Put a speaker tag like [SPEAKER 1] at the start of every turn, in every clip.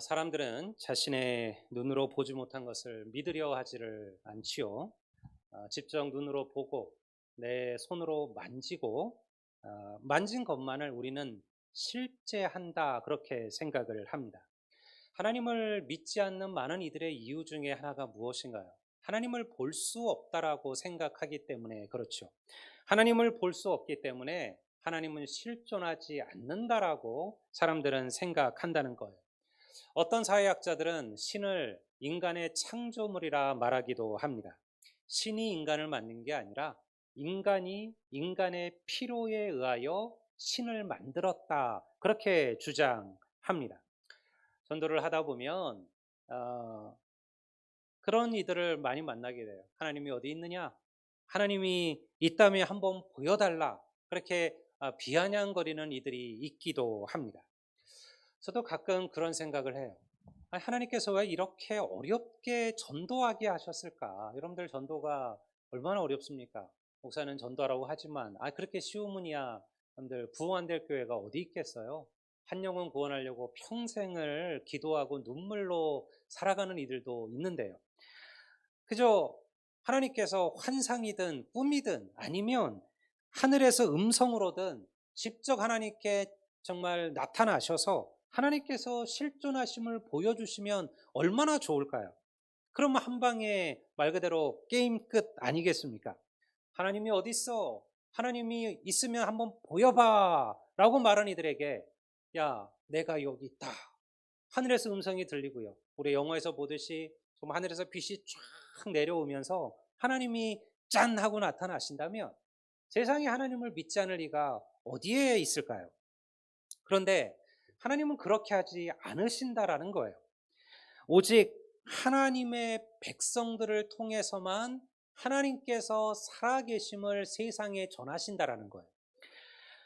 [SPEAKER 1] 사람들은 자신의 눈으로 보지 못한 것을 믿으려 하지를 않지요. 직접 눈으로 보고 내 손으로 만지고 만진 것만을 우리는 실제한다 그렇게 생각을 합니다. 하나님을 믿지 않는 많은 이들의 이유 중에 하나가 무엇인가요? 하나님을 볼 수 없다라고 생각하기 때문에 그렇죠. 하나님을 볼 수 없기 때문에 하나님은 실존하지 않는다라고 사람들은 생각한다는 거예요. 어떤 사회학자들은 신을 인간의 창조물이라 말하기도 합니다. 신이 인간을 만든 게 아니라 인간이 인간의 필요에 의하여 신을 만들었다. 그렇게 주장합니다. 전도를 하다 보면 그런 이들을 많이 만나게 돼요. 하나님이 어디 있느냐? 하나님이 있다면 한번 보여달라. 그렇게 비아냥거리는 이들이 있기도 합니다. 저도 가끔 그런 생각을 해요. 하나님께서 왜 이렇게 어렵게 전도하게 하셨을까? 여러분들 전도가 얼마나 어렵습니까? 목사는 전도하라고 하지만 그렇게 쉬운 문이야. 여러분들 구원 안 될 교회가 어디 있겠어요? 한 영혼 구원하려고 평생을 기도하고 눈물로 살아가는 이들도 있는데요. 그저 하나님께서 환상이든 꿈이든 아니면 하늘에서 음성으로든 직접 하나님께 정말 나타나셔서 하나님께서 실존하심을 보여주시면 얼마나 좋을까요? 그러면 한 방에 말 그대로 게임 끝 아니겠습니까? 하나님이 어디 있어? 하나님이 있으면 한번 보여봐 라고 말하는 이들에게 야, 내가 여기 있다. 하늘에서 음성이 들리고요. 우리 영화에서 보듯이 정말 하늘에서 빛이 쫙 내려오면서 하나님이 짠 하고 나타나신다면 세상에 하나님을 믿지 않을 리가 어디에 있을까요? 그런데 하나님은 그렇게 하지 않으신다라는 거예요. 오직 하나님의 백성들을 통해서만 하나님께서 살아계심을 세상에 전하신다라는 거예요.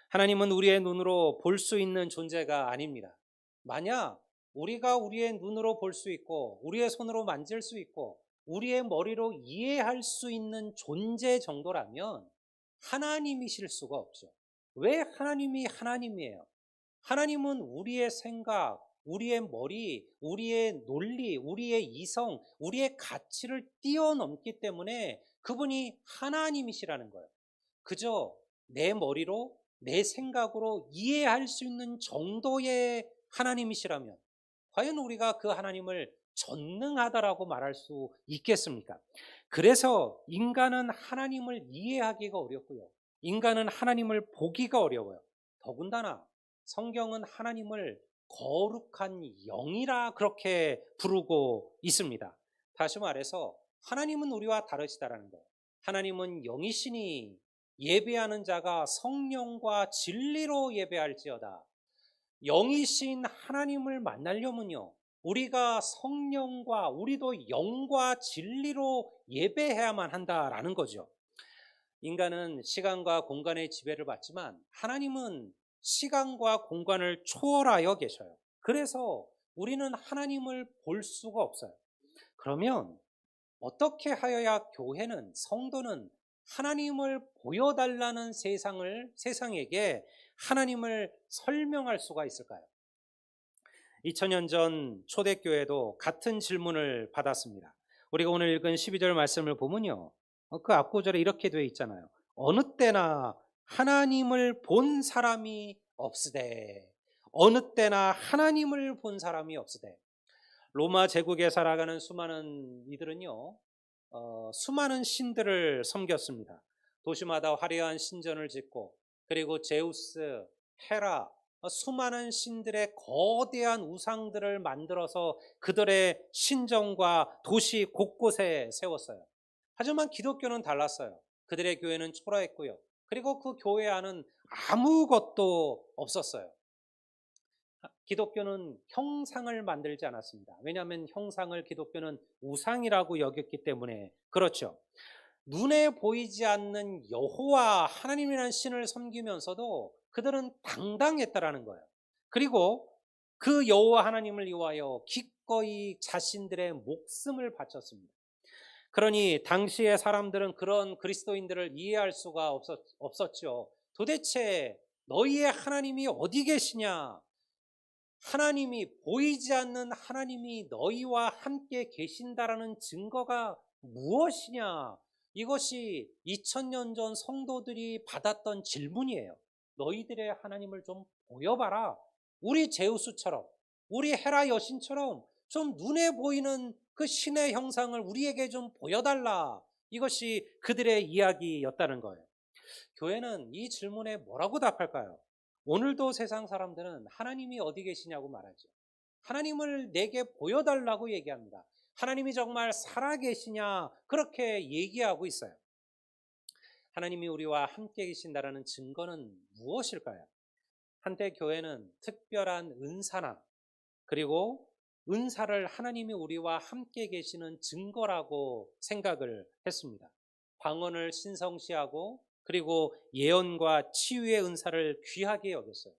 [SPEAKER 1] 하나님은 우리의 눈으로 볼 수 있는 존재가 아닙니다. 만약 우리가 우리의 눈으로 볼 수 있고 우리의 손으로 만질 수 있고 우리의 머리로 이해할 수 있는 존재 정도라면 하나님이실 수가 없죠. 왜 하나님이 하나님이에요? 하나님은 우리의 생각, 우리의 머리, 우리의 논리, 우리의 이성, 우리의 가치를 뛰어넘기 때문에 그분이 하나님이시라는 거예요. 그저 내 머리로 내 생각으로 이해할 수 있는 정도의 하나님이시라면 과연 우리가 그 하나님을 전능하다라고 말할 수 있겠습니까? 그래서 인간은 하나님을 이해하기가 어렵고요. 인간은 하나님을 보기가 어려워요. 더군다나 성경은 하나님을 거룩한 영이라 그렇게 부르고 있습니다. 다시 말해서 하나님은 우리와 다르시다라는 거예요. 하나님은 영이시니 예배하는 자가 성령과 진리로 예배할지어다. 영이신 하나님을 만나려면요, 우리가 성령과 우리도 영과 진리로 예배해야만 한다라는 거죠. 인간은 시간과 공간의 지배를 받지만 하나님은 시간과 공간을 초월하여 계셔요. 그래서 우리는 하나님을 볼 수가 없어요. 그러면 어떻게 하여야 교회는, 성도는 하나님을 보여달라는 세상에게 하나님을 설명할 수가 있을까요? 2000년 전 초대교회도 같은 질문을 받았습니다. 우리가 오늘 읽은 12절 말씀을 보면요, 그 앞구절에 이렇게 되어 있잖아요. 어느 때나 하나님을 본 사람이 없으되, 어느 때나 하나님을 본 사람이 없으되. 로마 제국에 살아가는 수많은 이들은요, 수많은 신들을 섬겼습니다. 도시마다 화려한 신전을 짓고, 그리고 제우스, 헤라, 수많은 신들의 거대한 우상들을 만들어서 그들의 신전과 도시 곳곳에 세웠어요. 하지만 기독교는 달랐어요. 그들의 교회는 초라했고요. 그리고 그 교회 안은 아무것도 없었어요. 기독교는 형상을 만들지 않았습니다. 왜냐하면 형상을 기독교는 우상이라고 여겼기 때문에 그렇죠. 눈에 보이지 않는 여호와 하나님이라는 신을 섬기면서도 그들은 당당했다라는 거예요. 그리고 그 여호와 하나님을 위하여 기꺼이 자신들의 목숨을 바쳤습니다. 그러니 당시의 사람들은 그런 그리스도인들을 이해할 수가 없었죠. 도대체 너희의 하나님이 어디 계시냐? 하나님이 보이지 않는 하나님이 너희와 함께 계신다라는 증거가 무엇이냐? 이것이 2000년 전 성도들이 받았던 질문이에요. 너희들의 하나님을 좀 보여봐라. 우리 제우스처럼, 우리 헤라 여신처럼 좀 눈에 보이는 그 신의 형상을 우리에게 좀 보여달라. 이것이 그들의 이야기였다는 거예요. 교회는 이 질문에 뭐라고 답할까요? 오늘도 세상 사람들은 하나님이 어디 계시냐고 말하죠. 하나님을 내게 보여달라고 얘기합니다. 하나님이 정말 살아계시냐 그렇게 얘기하고 있어요. 하나님이 우리와 함께 계신다라는 증거는 무엇일까요? 한때 교회는 특별한 은사나 그리고 은사를 하나님이 우리와 함께 계시는 증거라고 생각을 했습니다. 방언을 신성시하고 그리고 예언과 치유의 은사를 귀하게 여겼어요.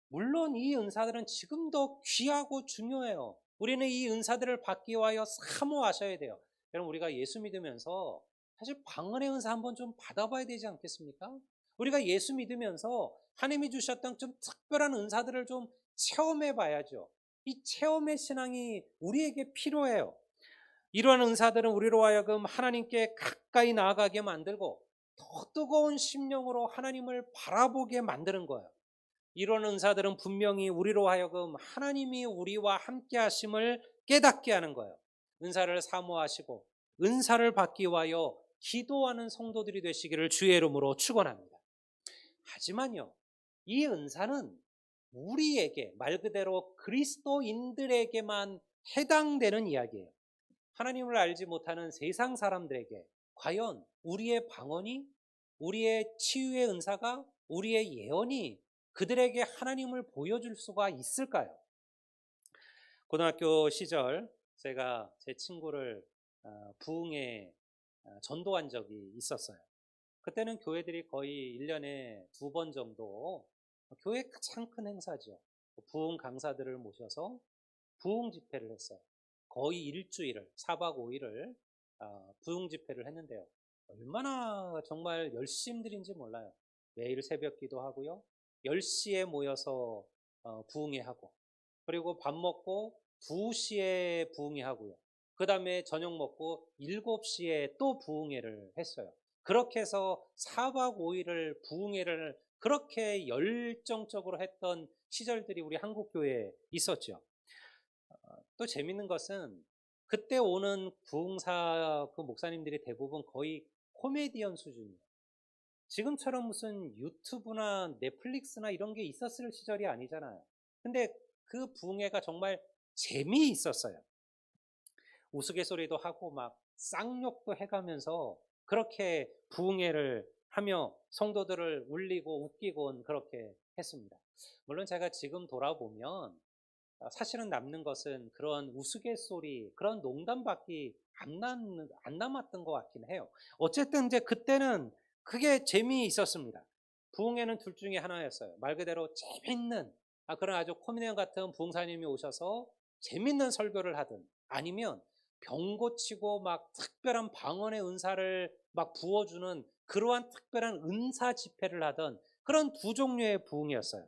[SPEAKER 1] 물론 이 은사들은 지금도 귀하고 중요해요. 우리는 이 은사들을 받기 위하여 사모하셔야 돼요. 여러분 우리가 예수 믿으면서 사실 방언의 은사 한번 좀 받아봐야 되지 않겠습니까? 우리가 예수 믿으면서 하나님이 주셨던 좀 특별한 은사들을 좀 체험해 봐야죠. 이 체험의 신앙이 우리에게 필요해요. 이러한 은사들은 우리로 하여금 하나님께 가까이 나아가게 만들고 더 뜨거운 심령으로 하나님을 바라보게 만드는 거예요. 이런 은사들은 분명히 우리로 하여금 하나님이 우리와 함께 하심을 깨닫게 하는 거예요. 은사를 사모하시고 은사를 받기 위하여 기도하는 성도들이 되시기를 주의 이름으로 축원합니다. 하지만요, 이 은사는 우리에게 말 그대로 그리스도인들에게만 해당되는 이야기예요. 하나님을 알지 못하는 세상 사람들에게 과연 우리의 방언이, 우리의 치유의 은사가, 우리의 예언이 그들에게 하나님을 보여줄 수가 있을까요? 고등학교 시절 제가 제 친구를 부흥에 전도한 적이 있었어요. 그때는 교회들이 거의 1년에 2번 정도 교회 가장 큰 행사죠. 부흥 강사들을 모셔서 부흥 집회를 했어요. 거의 일주일을 4박 5일을 부흥 집회를 했는데요. 얼마나 정말 열심들인지 몰라요. 매일 새벽 기도하고요. 10시에 모여서 부흥회 하고 그리고 밥 먹고 2시에 부흥회 하고요. 그 다음에 저녁 먹고 7시에 또 부흥회를 했어요. 그렇게 해서 4박 5일을 부흥회를 그렇게 열정적으로 했던 시절들이 우리 한국교회에 있었죠. 또 재밌는 것은 그때 오는 부흥사 그 목사님들이 대부분 거의 코미디언 수준이에요. 지금처럼 무슨 유튜브나 넷플릭스나 이런 게 있었을 시절이 아니잖아요. 근데 그 부흥회가 정말 재미있었어요. 우스갯소리도 하고 막 쌍욕도 해가면서 그렇게 부흥회를 하며 성도들을 울리고 웃기고 그렇게 했습니다. 물론 제가 지금 돌아보면 사실은 남는 것은 그런 우스갯소리, 그런 농담밖에 안 남았던 것 같긴 해요. 어쨌든 이제 그때는 그게 재미있었습니다. 부흥회는 둘 중에 하나였어요. 말 그대로 재밌는 그런 아주 코미디언 같은 부흥사님이 오셔서 재밌는 설교를 하든 아니면 병 고치고 막 특별한 방언의 은사를 막 부어주는 그러한 특별한 은사 집회를 하던 그런 두 종류의 부흥회였어요.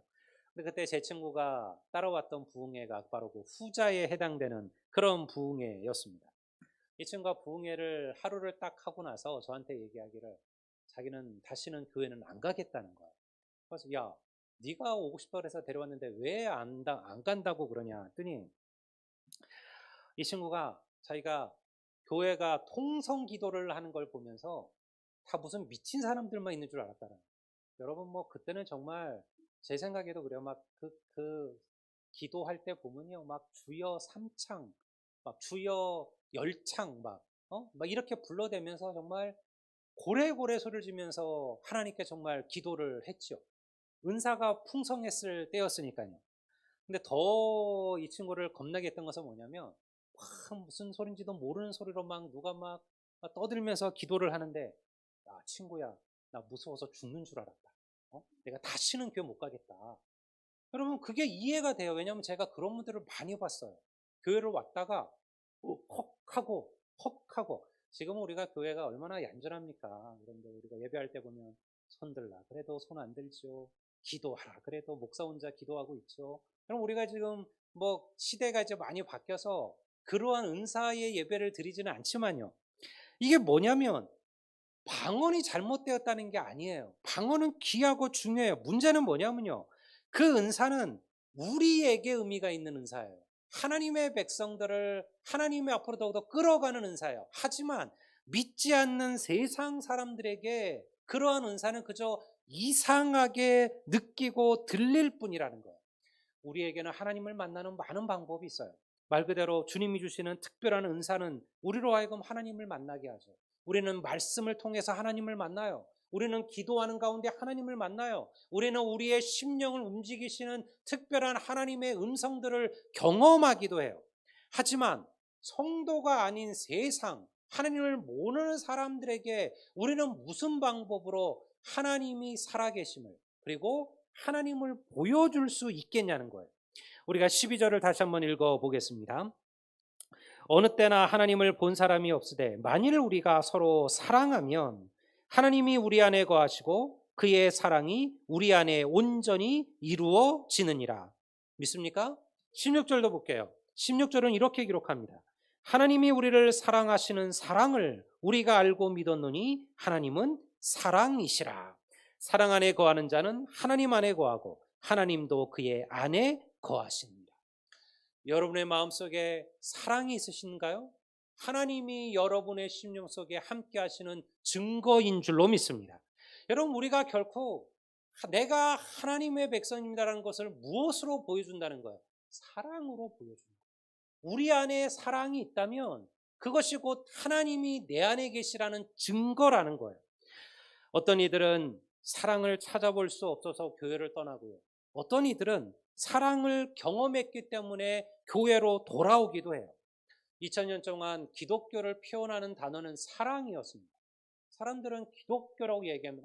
[SPEAKER 1] 근데 그때 제 친구가 따라왔던 부흥회가 바로 그 후자에 해당되는 그런 부흥회였습니다. 이 친구가 부흥회를 하루를 딱 하고 나서 저한테 얘기하기를 자기는 다시는 교회는 안 가겠다는 거야. 그래서 야, 네가 오고 싶다 그래서 데려왔는데 왜 안 간다고 그러냐 했더니 이 친구가 자기가 교회가 통성 기도를 하는 걸 보면서 다 무슨 미친 사람들만 있는 줄 알았다는 거예요. 여러분 뭐 그때는 정말 제 생각에도 그래요. 막 그 기도할 때 보면요. 막 주여 삼창, 막 주여 열창 막 이렇게 불러대면서 정말 고래고래 소리를 지면서 하나님께 정말 기도를 했죠. 은사가 풍성했을 때였으니까요. 근데 더 이 친구를 겁나게 했던 것은 뭐냐면 막 무슨 소린지도 모르는 소리로 막 누가 막 떠들면서 기도를 하는데 야 친구야 나 무서워서 죽는 줄 알았다. 내가 다시는 교회 못 가겠다. 여러분 그게 이해가 돼요. 왜냐하면 제가 그런 분들을 많이 봤어요. 교회를 왔다가 헉 하고 헉 하고 지금은 우리가 교회가 얼마나 얌전합니까? 그런데 우리가 예배할 때 보면 손 들라 그래도 손 안 들죠. 기도하라. 그래도 목사 혼자 기도하고 있죠. 그럼 우리가 지금 뭐 시대가 이제 많이 바뀌어서 그러한 은사의 예배를 드리지는 않지만요. 이게 뭐냐면 방언이 잘못되었다는 게 아니에요. 방언은 귀하고 중요해요. 문제는 뭐냐면요. 그 은사는 우리에게 의미가 있는 은사예요. 하나님의 백성들을 하나님의 앞으로 더욱더 끌어가는 은사예요. 하지만 믿지 않는 세상 사람들에게 그러한 은사는 그저 이상하게 느끼고 들릴 뿐이라는 거예요. 우리에게는 하나님을 만나는 많은 방법이 있어요. 말 그대로 주님이 주시는 특별한 은사는 우리로 하여금 하나님을 만나게 하죠. 우리는 말씀을 통해서 하나님을 만나요. 우리는 기도하는 가운데 하나님을 만나요. 우리는 우리의 심령을 움직이시는 특별한 하나님의 음성들을 경험하기도 해요. 하지만 성도가 아닌 세상, 하나님을 모르는 사람들에게 우리는 무슨 방법으로 하나님이 살아계심을, 그리고 하나님을 보여줄 수 있겠냐는 거예요. 우리가 12절을 다시 한번 읽어보겠습니다. 어느 때나 하나님을 본 사람이 없으되 만일 우리가 서로 사랑하면 하나님이 우리 안에 거하시고 그의 사랑이 우리 안에 온전히 이루어지느니라. 믿습니까? 16절도 볼게요. 16절은 이렇게 기록합니다. 하나님이 우리를 사랑하시는 사랑을 우리가 알고 믿었노니 하나님은 사랑이시라. 사랑 안에 거하는 자는 하나님 안에 거하고 하나님도 그의 안에 거하십니다. 여러분의 마음속에 사랑이 있으신가요? 하나님이 여러분의 심령 속에 함께 하시는 증거인 줄로 믿습니다. 여러분, 우리가 결코 내가 하나님의 백성입니다라는 것을 무엇으로 보여준다는 거예요? 사랑으로 보여준다. 우리 안에 사랑이 있다면 그것이 곧 하나님이 내 안에 계시라는 증거라는 거예요. 어떤 이들은 사랑을 찾아볼 수 없어서 교회를 떠나고요. 어떤 이들은 사랑을 경험했기 때문에 교회로 돌아오기도 해요. 2000년 동안 기독교를 표현하는 단어는 사랑이었습니다. 사람들은 기독교라고 얘기하면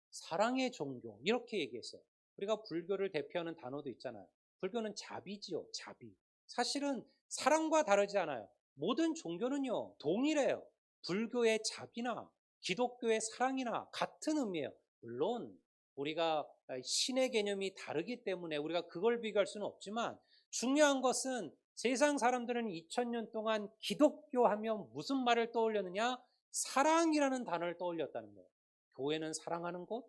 [SPEAKER 1] 사랑의 종교 이렇게 얘기했어요. 우리가 불교를 대표하는 단어도 있잖아요. 불교는 자비지요. 자비. 사실은 사랑과 다르지 않아요. 모든 종교는요 동일해요. 불교의 자비나 기독교의 사랑이나 같은 의미예요. 물론 우리가 신의 개념이 다르기 때문에 우리가 그걸 비교할 수는 없지만 중요한 것은 세상 사람들은 2000년 동안 기독교 하면 무슨 말을 떠올렸느냐? 사랑이라는 단어를 떠올렸다는 거예요. 교회는 사랑하는 곳,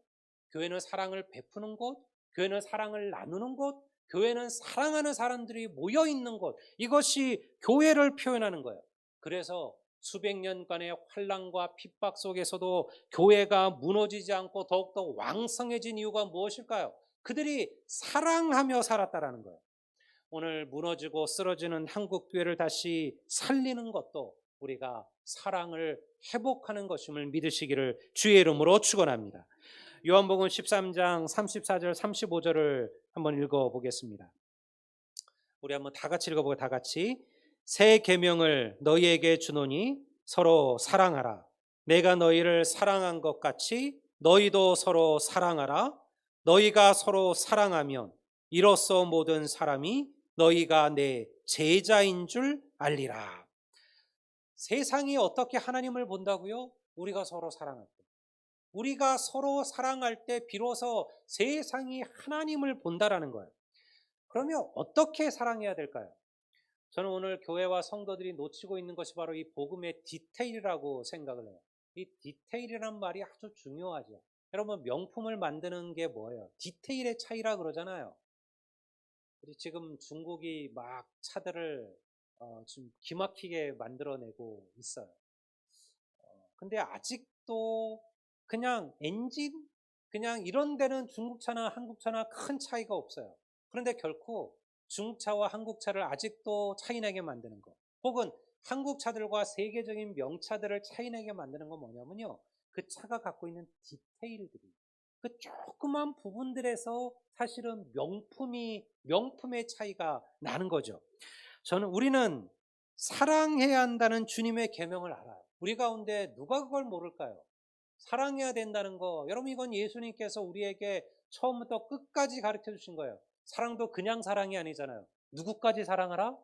[SPEAKER 1] 교회는 사랑을 베푸는 곳, 교회는 사랑을 나누는 곳, 교회는 사랑하는 사람들이 모여 있는 곳, 이것이 교회를 표현하는 거예요. 그래서 수백 년간의 환난과 핍박 속에서도 교회가 무너지지 않고 더욱더 왕성해진 이유가 무엇일까요? 그들이 사랑하며 살았다라는 거예요. 오늘 무너지고 쓰러지는 한국 교회를 다시 살리는 것도 우리가 사랑을 회복하는 것임을 믿으시기를 주의 이름으로 축원합니다. 요한복음 13장 34절 35절을 한번 읽어보겠습니다. 우리 한번 다 같이 읽어보고 다 같이. 새 계명을 너희에게 주노니 서로 사랑하라. 내가 너희를 사랑한 것 같이 너희도 서로 사랑하라. 너희가 서로 사랑하면 이로써 모든 사람이 너희가 내 제자인 줄 알리라. 세상이 어떻게 하나님을 본다고요? 우리가 서로 사랑할 때. 우리가 서로 사랑할 때 비로소 세상이 하나님을 본다라는 거예요. 그러면 어떻게 사랑해야 될까요? 저는 오늘 교회와 성도들이 놓치고 있는 것이 바로 이 복음의 디테일이라고 생각을 해요. 이 디테일이라는 말이 아주 중요하죠. 여러분, 명품을 만드는 게 뭐예요? 디테일의 차이라 그러잖아요. 우리 지금 중국이 막 차들을 좀 기막히게 만들어내고 있어요. 근데 아직도 그냥 엔진? 그냥 이런 데는 중국 차나 한국 차나 큰 차이가 없어요. 그런데 결코 중국 차와 한국 차를 아직도 차이나게 만드는 거, 혹은 한국 차들과 세계적인 명차들을 차이나게 만드는 건 뭐냐면요, 그 차가 갖고 있는 디테일들이, 그 조그만 부분들에서 사실은 명품의 차이가 나는 거죠. 우리는 사랑해야 한다는 주님의 계명을 알아요. 우리 가운데 누가 그걸 모를까요? 사랑해야 된다는 거, 여러분, 이건 예수님께서 우리에게 처음부터 끝까지 가르쳐 주신 거예요. 사랑도 그냥 사랑이 아니잖아요. 누구까지 사랑하라?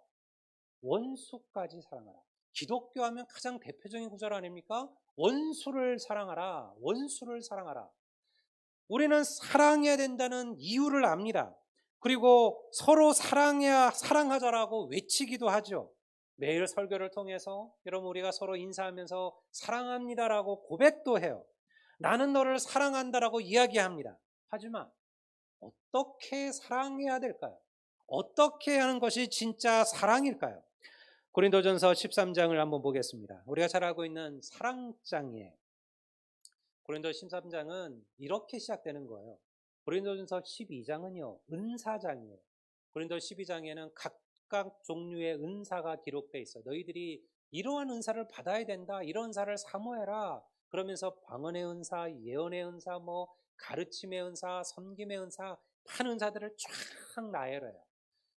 [SPEAKER 1] 원수까지 사랑하라. 기독교 하면 가장 대표적인 구절 아닙니까? 원수를 사랑하라. 원수를 사랑하라. 우리는 사랑해야 된다는 이유를 압니다. 그리고 서로 사랑하자라고 외치기도 하죠. 매일 설교를 통해서 여러분 우리가 서로 인사하면서 사랑합니다라고 고백도 해요. 나는 너를 사랑한다라고 이야기합니다. 하지만 어떻게 사랑해야 될까요? 어떻게 하는 것이 진짜 사랑일까요? 고린도전서 13장을 한번 보겠습니다. 우리가 잘 알고 있는 사랑장이에요. 고린도 13장은 이렇게 시작되는 거예요. 고린도전서 12장은요, 은사장이에요. 고린도 12장에는 각각 종류의 은사가 기록되어 있어요. 너희들이 이러한 은사를 받아야 된다. 이런 은사를 사모해라. 그러면서 방언의 은사, 예언의 은사, 가르침의 은사, 섬김의 은사, 많은 은사들을 쫙 나열해요.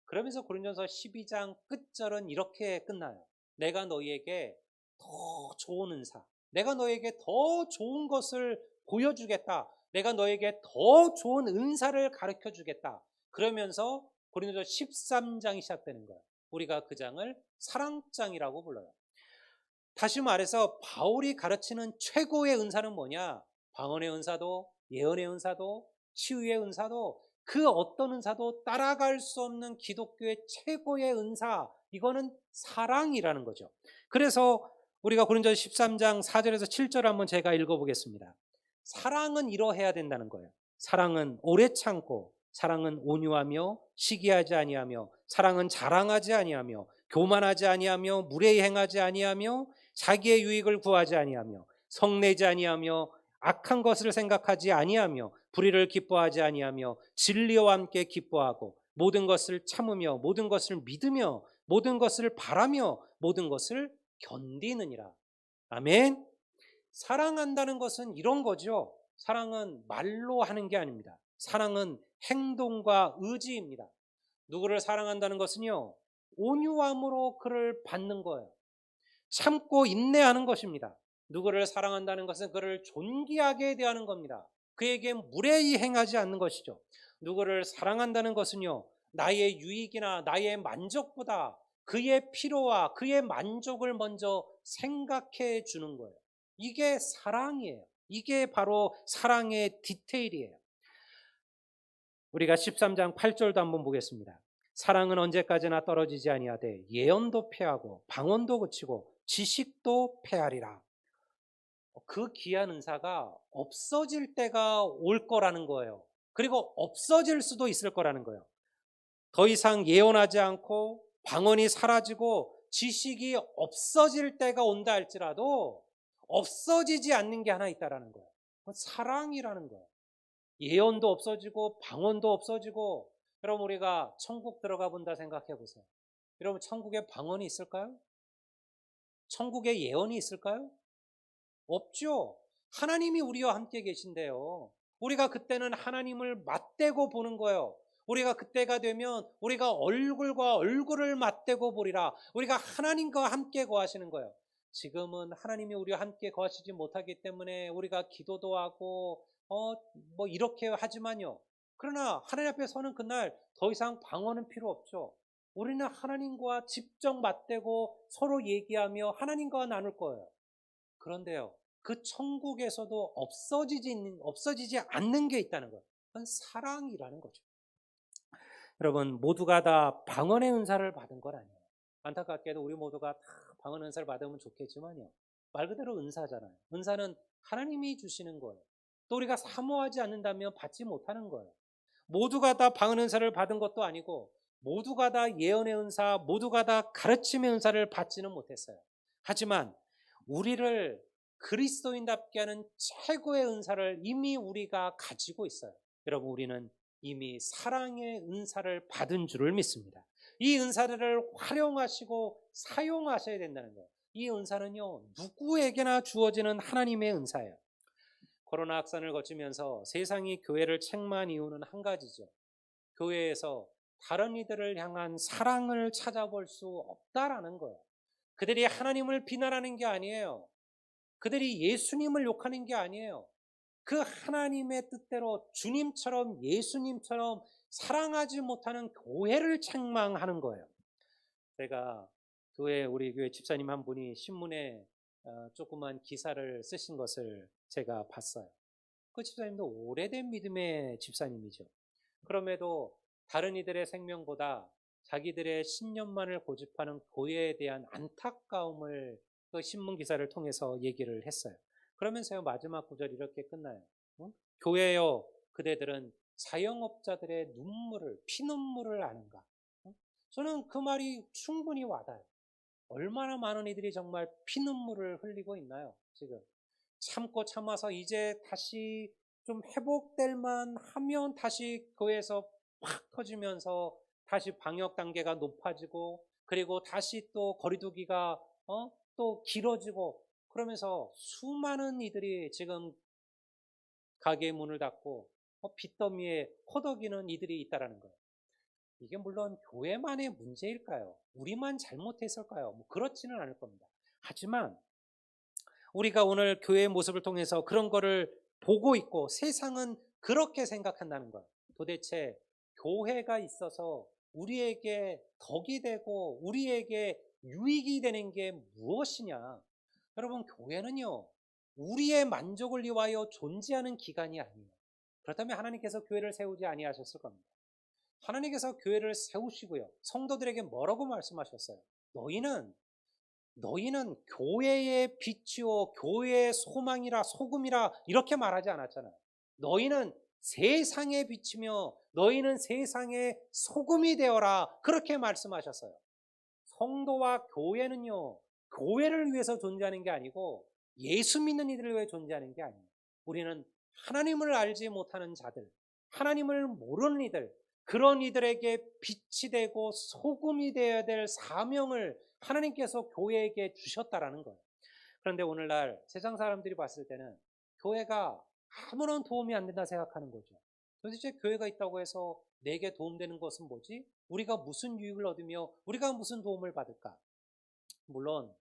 [SPEAKER 1] 그러면서 고린도전서 12장 끝절은 이렇게 끝나요. 내가 너희에게 더 좋은 은사, 내가 너에게 더 좋은 것을 보여주겠다. 내가 너에게 더 좋은 은사를 가르쳐 주겠다. 그러면서 고린도서 13장이 시작되는 거예요. 우리가 그 장을 사랑장이라고 불러요. 다시 말해서 바울이 가르치는 최고의 은사는 뭐냐? 방언의 은사도, 예언의 은사도, 치유의 은사도, 그 어떤 은사도 따라갈 수 없는 기독교의 최고의 은사, 이거는 사랑이라는 거죠. 그래서 우리가 고린도서 13장 4절에서 7절 한번 제가 읽어보겠습니다. 사랑은 이러해야 된다는 거예요. 사랑은 오래 참고, 사랑은 온유하며 시기하지 아니하며, 사랑은 자랑하지 아니하며, 교만하지 아니하며, 무례히 행하지 아니하며, 자기의 유익을 구하지 아니하며, 성내지 아니하며, 악한 것을 생각하지 아니하며, 불의를 기뻐하지 아니하며, 진리와 함께 기뻐하고, 모든 것을 참으며, 모든 것을 믿으며, 모든 것을 바라며, 모든 것을 견디느니라. 아멘. 사랑한다는 것은 이런 거죠. 사랑은 말로 하는 게 아닙니다. 사랑은 행동과 의지입니다. 누구를 사랑한다는 것은요, 온유함으로 그를 받는 거예요. 참고 인내하는 것입니다. 누구를 사랑한다는 것은 그를 존귀하게 대하는 겁니다. 그에게 무례히 행하지 않는 것이죠. 누구를 사랑한다는 것은요, 나의 유익이나 나의 만족보다 그의 필요와 그의 만족을 먼저 생각해 주는 거예요. 이게 사랑이에요. 이게 바로 사랑의 디테일이에요. 우리가 13장 8절도 한번 보겠습니다. 사랑은 언제까지나 떨어지지 아니하되 예언도 패하고 방언도 그치고 지식도 패하리라. 그 귀한 은사가 없어질 때가 올 거라는 거예요. 그리고 없어질 수도 있을 거라는 거예요. 더 이상 예언하지 않고 방언이 사라지고 지식이 없어질 때가 온다 할지라도 없어지지 않는 게 하나 있다라는 거예요. 사랑이라는 거예요. 예언도 없어지고 방언도 없어지고. 여러분 우리가 천국 들어가 본다 생각해 보세요. 여러분 천국에 방언이 있을까요? 천국에 예언이 있을까요? 없죠. 하나님이 우리와 함께 계신데요. 우리가 그때는 하나님을 맞대고 보는 거예요. 우리가 그때가 되면 우리가 얼굴과 얼굴을 맞대고 보리라. 우리가 하나님과 함께 거하시는 거예요. 지금은 하나님이 우리와 함께 거하시지 못하기 때문에 우리가 기도도 하고 이렇게 하지만요. 그러나 하나님 앞에 서는 그날 더 이상 방언은 필요 없죠. 우리는 하나님과 직접 맞대고 서로 얘기하며 하나님과 나눌 거예요. 그런데요, 그 천국에서도 없어지지 않는 게 있다는 거예요. 그건 사랑이라는 거죠. 여러분, 모두가 다 방언의 은사를 받은 건 아니에요. 안타깝게도 우리 모두가 다 방언 은사를 받으면 좋겠지만요. 말 그대로 은사잖아요. 은사는 하나님이 주시는 거예요. 또 우리가 사모하지 않는다면 받지 못하는 거예요. 모두가 다 방언 은사를 받은 것도 아니고 모두가 다 예언의 은사, 모두가 다 가르침의 은사를 받지는 못했어요. 하지만 우리를 그리스도인답게 하는 최고의 은사를 이미 우리가 가지고 있어요. 여러분, 우리는 이미 사랑의 은사를 받은 줄을 믿습니다. 이 은사들을 활용하시고 사용하셔야 된다는 거예요. 이 은사는요, 누구에게나 주어지는 하나님의 은사예요. 코로나 확산을 거치면서 세상이 교회를 책망한 이유는 한 가지죠. 교회에서 다른 이들을 향한 사랑을 찾아볼 수 없다라는 거예요. 그들이 하나님을 비난하는 게 아니에요. 그들이 예수님을 욕하는 게 아니에요. 그 하나님의 뜻대로 주님처럼 예수님처럼 사랑하지 못하는 교회를 책망하는 거예요. 제가 우리 교회 집사님 한 분이 신문에 조그만 기사를 쓰신 것을 제가 봤어요. 그 집사님도 오래된 믿음의 집사님이죠. 그럼에도 다른 이들의 생명보다 자기들의 신념만을 고집하는 교회에 대한 안타까움을 그 신문 기사를 통해서 얘기를 했어요. 그러면서요, 마지막 구절이 이렇게 끝나요. 응? 교회여, 그대들은 자영업자들의 눈물을, 피눈물을 아는가? 응? 저는 그 말이 충분히 와닿아요. 얼마나 많은 이들이 정말 피눈물을 흘리고 있나요, 지금? 참고 참아서 이제 다시 좀 회복될 만하면 다시 교회에서 팍 터지면서 다시 방역 단계가 높아지고, 그리고 다시 또 거리두기가 또 길어지고, 그러면서 수많은 이들이 지금 가게의 문을 닫고 빚더미에 허덕이는 이들이 있다라는 거예요. 이게 물론 교회만의 문제일까요? 우리만 잘못했을까요? 뭐 그렇지는 않을 겁니다. 하지만 우리가 오늘 교회의 모습을 통해서 그런 거를 보고 있고 세상은 그렇게 생각한다는 거예요. 도대체 교회가 있어서 우리에게 덕이 되고 우리에게 유익이 되는 게 무엇이냐? 여러분, 교회는요, 우리의 만족을 위하여 존재하는 기관이 아니에요. 그렇다면 하나님께서 교회를 세우지 아니하셨을 겁니다. 하나님께서 교회를 세우시고요, 성도들에게 뭐라고 말씀하셨어요? 너희는 교회의 빛이요 교회의 소망이라 소금이라 이렇게 말하지 않았잖아요. 너희는 세상의 빛이며 너희는 세상의 소금이 되어라, 그렇게 말씀하셨어요. 성도와 교회는요, 교회를 위해서 존재하는 게 아니고 예수 믿는 이들을 위해 존재하는 게 아니에요. 우리는 하나님을 알지 못하는 자들, 하나님을 모르는 이들, 그런 이들에게 빛이 되고 소금이 되어야 될 사명을 하나님께서 교회에게 주셨다라는 거예요. 그런데 오늘날 세상 사람들이 봤을 때는 교회가 아무런 도움이 안 된다 생각하는 거죠. 도대체 교회가 있다고 해서 내게 도움되는 것은 뭐지? 우리가 무슨 유익을 얻으며 우리가 무슨 도움을 받을까? 물론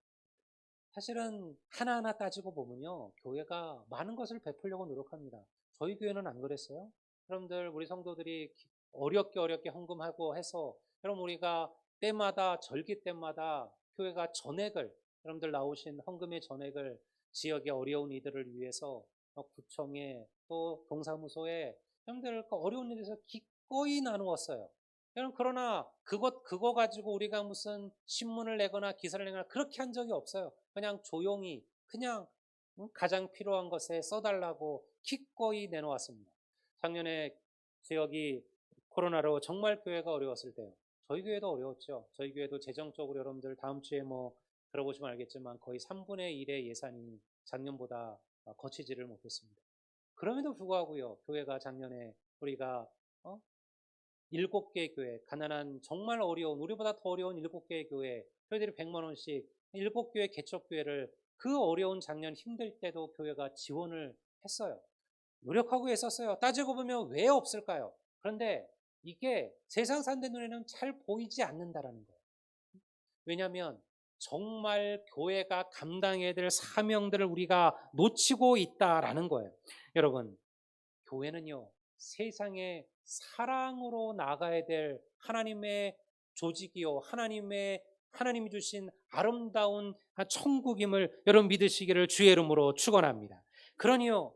[SPEAKER 1] 사실은 하나하나 따지고 보면요, 교회가 많은 것을 베풀려고 노력합니다. 저희 교회는 안 그랬어요. 여러분들, 우리 성도들이 어렵게 헌금하고 해서 여러분, 우리가 때마다 절기 때마다 교회가 전액을, 여러분들 나오신 헌금의 전액을 지역의 어려운 이들을 위해서 구청에 또 동사무소에 여러분들 그 어려운 일에서 기꺼이 나누었어요. 여러분, 그러나 그거 가지고 우리가 무슨 신문을 내거나 기사를 내거나 그렇게 한 적이 없어요. 그냥 조용히, 그냥 가장 필요한 것에 써달라고 기꺼이 내놓았습니다. 작년에 지역이 코로나로 정말 교회가 어려웠을 때요, 저희 교회도 어려웠죠. 저희 교회도 재정적으로 여러분들 다음 주에 뭐 들어보시면 알겠지만 거의 3분의 1의 예산이 작년보다 거치지를 못했습니다. 그럼에도 불구하고요, 교회가 작년에 우리가 어? 7개 교회, 가난한 정말 어려운, 우리보다 더 어려운 7개의 교회, 저희들이 100만 원씩 7교회 개척교회를 그 어려운 작년 힘들 때도 교회가 지원을 했어요. 노력하고 했었어요. 따지고 보면 왜 없을까요? 그런데 이게 세상 사람들 눈에는 잘 보이지 않는다라는 거예요. 왜냐하면 정말 교회가 감당해야 될 사명들을 우리가 놓치고 있다라는 거예요. 여러분, 교회는요, 세상에 사랑으로 나가야 될 하나님의 조직이요, 하나님이 주신 아름다운 천국임을 여러분 믿으시기를 주의 이름으로 축원합니다. 그러니요,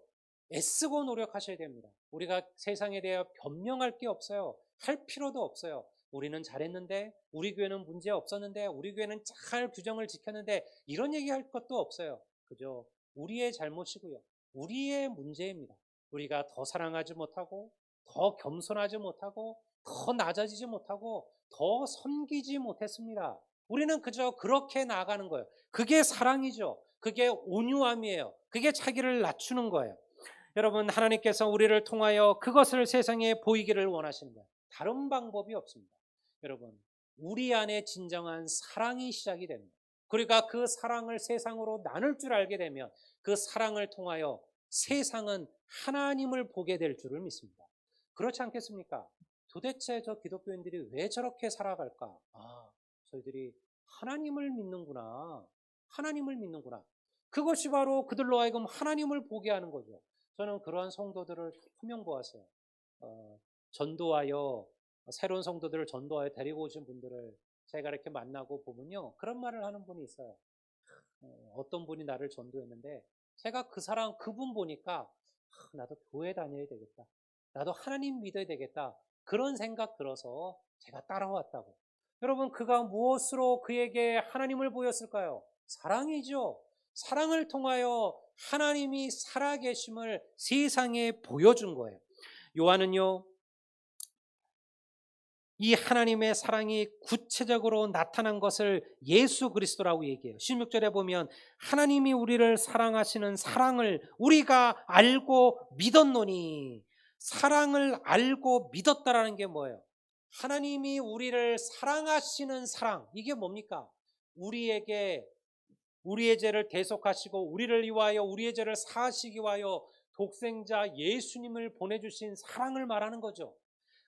[SPEAKER 1] 애쓰고 노력하셔야 됩니다. 우리가 세상에 대해 변명할 게 없어요. 할 필요도 없어요. 우리는 잘했는데, 우리 교회는 문제 없었는데, 우리 교회는 잘 규정을 지켰는데, 이런 얘기할 것도 없어요. 그죠? 우리의 잘못이고요, 우리의 문제입니다. 우리가 더 사랑하지 못하고, 더 겸손하지 못하고, 더 낮아지지 못하고, 더 섬기지 못했습니다. 우리는 그저 그렇게 나아가는 거예요. 그게 사랑이죠. 그게 온유함이에요. 그게 자기를 낮추는 거예요. 여러분, 하나님께서 우리를 통하여 그것을 세상에 보이기를 원하시는 거예요. 다른 방법이 없습니다. 여러분, 우리 안에 진정한 사랑이 시작이 됩니다. 그러니까 그 사랑을 세상으로 나눌 줄 알게 되면 그 사랑을 통하여 세상은 하나님을 보게 될 줄을 믿습니다. 그렇지 않겠습니까? 도대체 저 기독교인들이 왜 저렇게 살아갈까? 저희들이 하나님을 믿는구나. 하나님을 믿는구나. 그것이 바로 그들로 하여금 하나님을 보게 하는 거죠. 저는 그러한 성도들을 분명 보았어요. 전도하여, 새로운 성도들을 전도하여 데리고 오신 분들을 제가 이렇게 만나고 보면요, 그런 말을 하는 분이 있어요. 어떤 분이 나를 전도했는데 제가 그분 보니까 나도 교회 다녀야 되겠다. 나도 하나님 믿어야 되겠다. 그런 생각 들어서 제가 따라왔다고. 여러분, 그가 무엇으로 그에게 하나님을 보였을까요? 사랑이죠. 사랑을 통하여 하나님이 살아계심을 세상에 보여준 거예요. 요한은요, 이 하나님의 사랑이 구체적으로 나타난 것을 예수 그리스도라고 얘기해요. 16절에 보면 하나님이 우리를 사랑하시는 사랑을 우리가 알고 믿었노니, 사랑을 알고 믿었다라는 게 뭐예요? 하나님이 우리를 사랑하시는 사랑, 이게 뭡니까? 우리에게 우리의 죄를 대속하시고 우리를 위하여 우리의 죄를 사하시기 위하여 독생자 예수님을 보내주신 사랑을 말하는 거죠.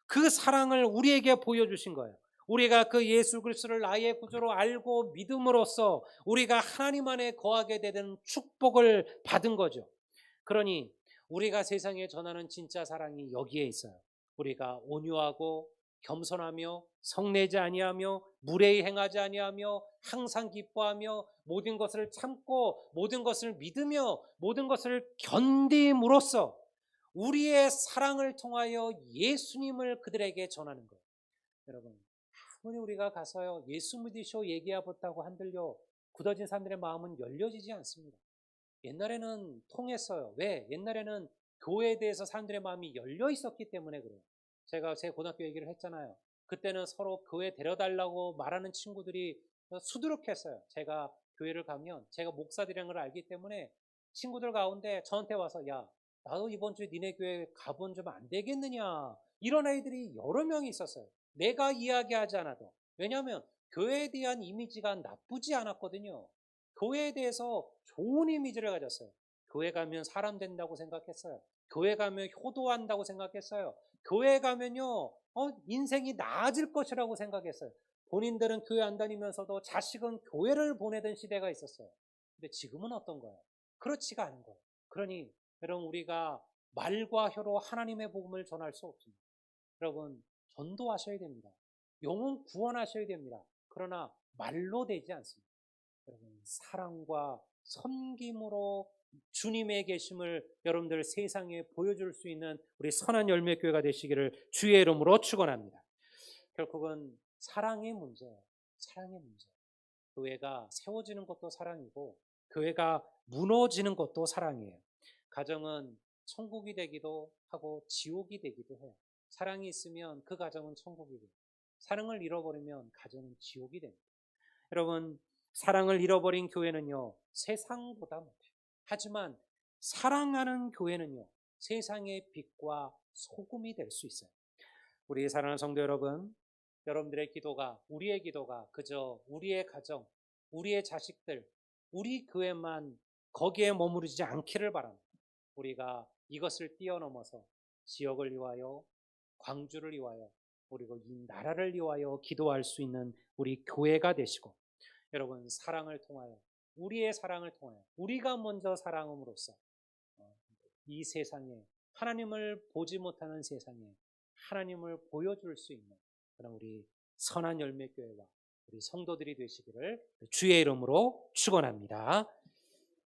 [SPEAKER 1] 그 사랑을 우리에게 보여주신 거예요. 우리가 그 예수 그리스도를 나의 구주로 알고 믿음으로써 우리가 하나님 안에 거하게 되는 축복을 받은 거죠. 그러니 우리가 세상에 전하는 진짜 사랑이 여기에 있어요. 우리가 온유하고 겸손하며 성내지 아니하며 무례히 행하지 아니하며 항상 기뻐하며 모든 것을 참고 모든 것을 믿으며 모든 것을 견딤으로써 우리의 사랑을 통하여 예수님을 그들에게 전하는 거예요. 여러분, 아무리 우리가 가서요 예수 믿으시오 얘기해봤다고 한들요 굳어진 사람들의 마음은 열려지지 않습니다. 옛날에는 통했어요. 왜? 옛날에는 교회에 대해서 사람들의 마음이 열려 있었기 때문에 그래요. 제가 제 고등학교 얘기를 했잖아요. 그때는 서로 교회 데려달라고 말하는 친구들이 수두룩했어요. 제가 교회를 가면 제가 목사들이라는 걸 알기 때문에 친구들 가운데 저한테 와서 야, 나도 이번 주에 니네 교회 가본 좀 안 되겠느냐, 이런 아이들이 여러 명이 있었어요. 내가 이야기하지 않아도. 왜냐하면 교회에 대한 이미지가 나쁘지 않았거든요. 교회에 대해서 좋은 이미지를 가졌어요. 교회 가면 사람 된다고 생각했어요. 교회 가면 효도한다고 생각했어요. 교회 가면요 인생이 나아질 것이라고 생각했어요. 본인들은 교회 안 다니면서도 자식은 교회를 보내던 시대가 있었어요. 근데 지금은 어떤 거예요? 그렇지가 않은 거예요. 그러니 여러분, 우리가 말과 혀로 하나님의 복음을 전할 수 없습니다. 여러분, 전도하셔야 됩니다. 영혼 구원하셔야 됩니다. 그러나 말로 되지 않습니다. 여러분, 사랑과 섬김으로 주님의 계심을 여러분들 세상에 보여줄 수 있는 우리 선한 열매교회가 되시기를 주의 이름으로 축원합니다. 결국은 사랑의 문제예요. 사랑의 문제. 교회가 세워지는 것도 사랑이고 교회가 무너지는 것도 사랑이에요. 가정은 천국이 되기도 하고 지옥이 되기도 해요. 사랑이 있으면 그 가정은 천국이 돼요. 사랑을 잃어버리면 가정은 지옥이 됩니다. 여러분, 사랑을 잃어버린 교회는요 세상보다 못해요. 하지만 사랑하는 교회는요 세상의 빛과 소금이 될 수 있어요. 우리 사랑하는 성도 여러분, 여러분들의 기도가, 우리의 기도가 그저 우리의 가정, 우리의 자식들, 우리 교회만 거기에 머무르지 않기를 바랍니다. 우리가 이것을 뛰어넘어서 지역을 위하여, 광주를 위하여, 그리고 이 나라를 위하여 기도할 수 있는 우리 교회가 되시고, 여러분, 사랑을 통하여, 우리의 사랑을 통하여 우리가 먼저 사랑함으로써 이 세상에, 하나님을 보지 못하는 세상에 하나님을 보여줄 수 있는 그런 우리 선한 열매교회와 우리 성도들이 되시기를 주의 이름으로 축원합니다.